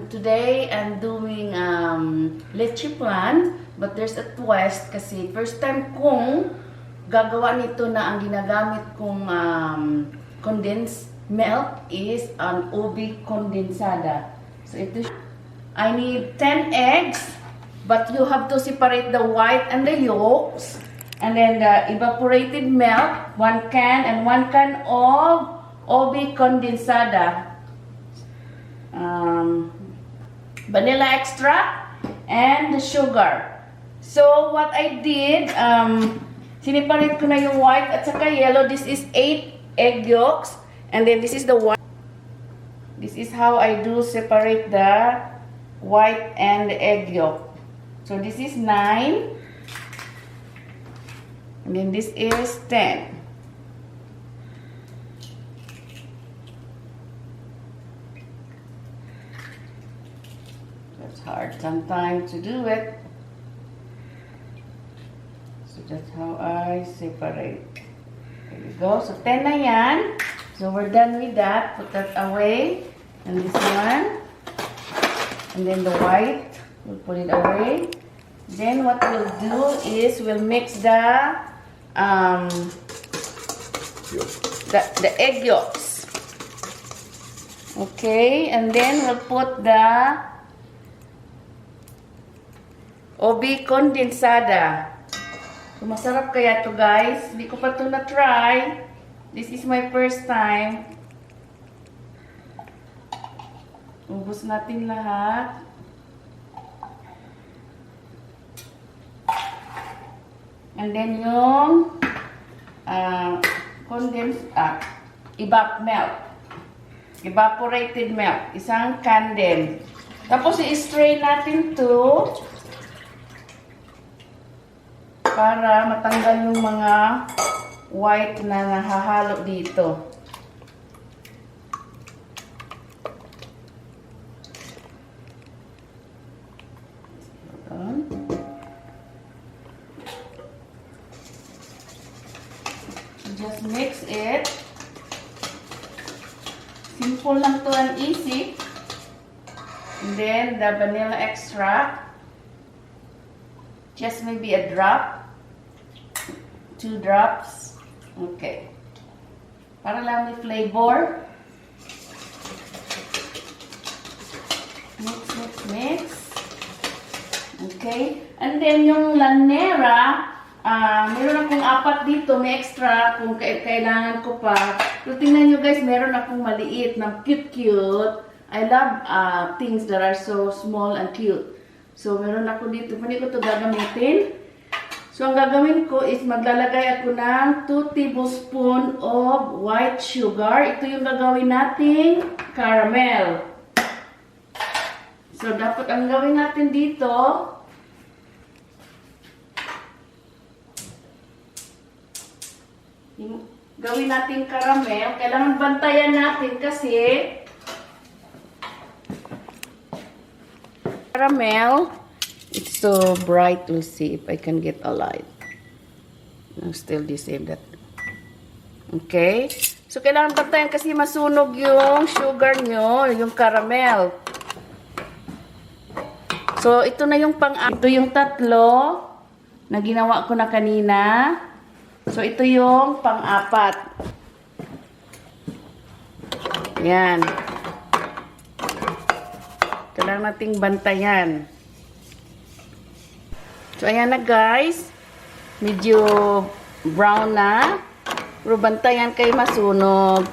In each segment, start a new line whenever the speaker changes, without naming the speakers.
Today I'm doing leche flan, but there's a twist kasi first time kong gagawa nito na ang ginagamit kong condensed milk is an Ube Condensada. So ito, I need 10 eggs, but you have to separate the white and the yolks. And then the evaporated milk, 1 can, and 1 can of Ube Condensada. Vanilla extract and the sugar. So what I did, siniparate ko na yung white at saka yellow. This is 8 egg yolks, and then this is the white. This is how I do separate the white and the egg yolk. So this is 9, and then this is 10. It's hard sometimes to do it. So that's how I separate. There you go. So 10 na yan. So we're done with that. Put that away. And this one. And then the white. We'll put it away. Then what we'll do is we'll mix the egg yolks. Okay. And then we'll put the Ube Condensada. So, masarap kaya to guys. Hindi ko pa to na-try. This is my first time. Ubus natin lahat. And then yung evaporated milk. Isang can din. Tapos i-strain natin to para matanggal yung mga white na nahahalo dito. Just mix it. Simple lang to and easy. And then the vanilla extract. Just maybe a drop. 2 drops. Okay. Para lang may flavor. Mix, mix, mix. Okay. And then yung lanera, meron akong 4 dito. May extra kung kailangan ko pa. So tingnan nyo guys, meron akong maliit na cute-cute. I love things that are so small and cute. So meron ako dito. Pwede ko ito gagamitin. So, ang gagawin ko is maglalagay ako ng 2 tablespoons of white sugar. Ito yung gagawin nating caramel. So, dapat ang gawin natin dito, yung gawin natin caramel. Kailangan bantayan natin kasi caramel, it's so bright. We'll see if I can get a light. No, still the same that. Okay. So, kailangan bantayan kasi masunog yung sugar nyo, yung caramel. So, ito na yung ito yung 3 na ginawa ko na kanina. So, ito yung pang-4. Yan. Kailangan nating bantayan. So, ayan na guys. Medyo brown na. Pero bantayan kayo masunog.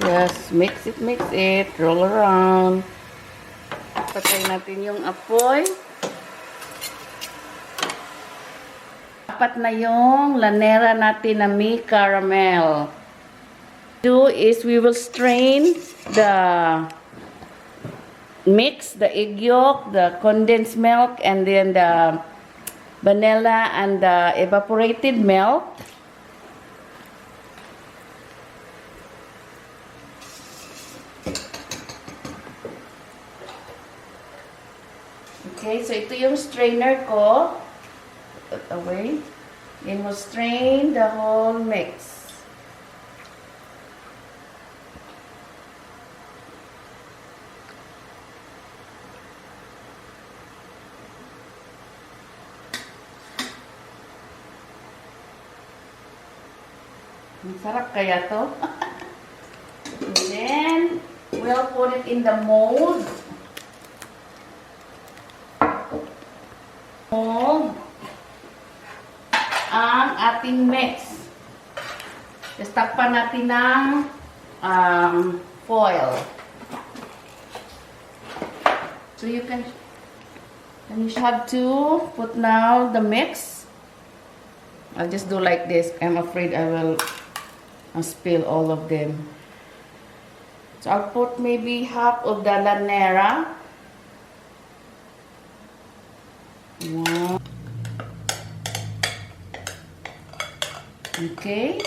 Just mix it. Roll around. Patay natin yung apoy. 4 na yung lanera natin na may caramel. Do is we will strain the mix, the egg yolk, the condensed milk, and then the vanilla and the evaporated milk. Okay, so ito yung strainer ko. Put away. Then we'll strain the whole mix. Masarap kaya to? And then, we'll put it in the mold. Mold ang ating mix. Just takpan natin ng foil. So you can have to put now the mix. I'll just do like this. I'm afraid I will spill all of them. So I'll put maybe half of the lanera. One. Okay.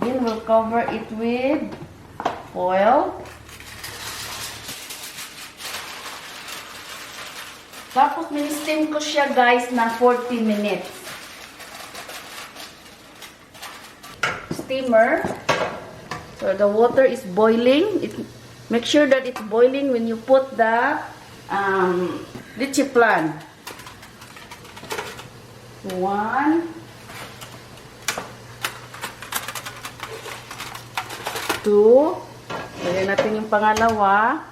Then we'll cover it with foil. Tapos min-steam ko siya guys na 40 minutes. Steamer. So the water is boiling. Make sure that it's boiling when you put the leche flan. 1. Two. Lagyan natin yung pangalawa.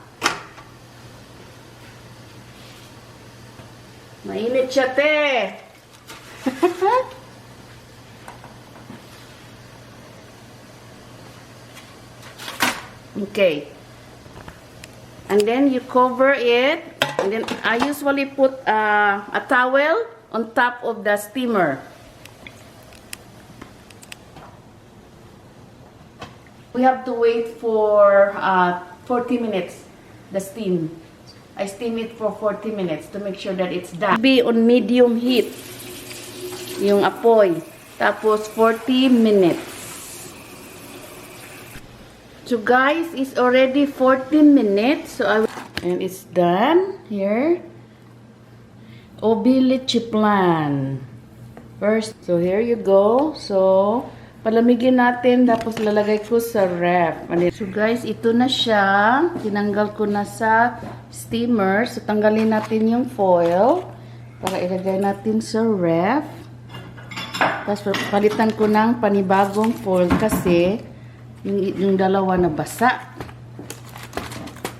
Mainit siya, te. Okay. And then you cover it. And then I usually put a towel on top of the steamer. We have to wait for 40 minutes, the steam. I steam it for 40 minutes to make sure that it's done. Be on medium heat, yung apoy. Tapos 40 minutes. So guys, it's already 40 minutes. So and it's done here. Ube leche flan. First, so here you go. So palamigin natin, tapos lalagay ko sa ref. So guys, ito na siya. Tinanggal ko na sa steamer. So tanggalin natin yung foil para ilagay natin sa ref. Tapos palitan ko ng panibagong foil kasi yung dalawa na basa.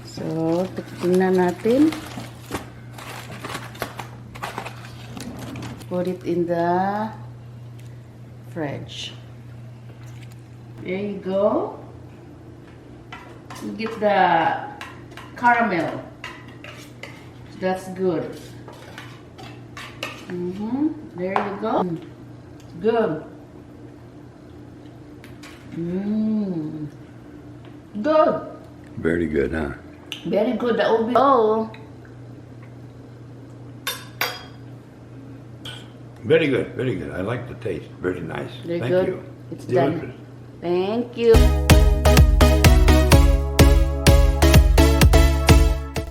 So tingnan natin. Put it in the fridge. There you go. You get the caramel. That's good. There you go. Good. Good.
Very good, huh?
Very good. The ube. Oh.
Very good, very good. I like the taste. Very nice.
Very
Thank
good.
you.
It's
Delicious.
done. Thank you.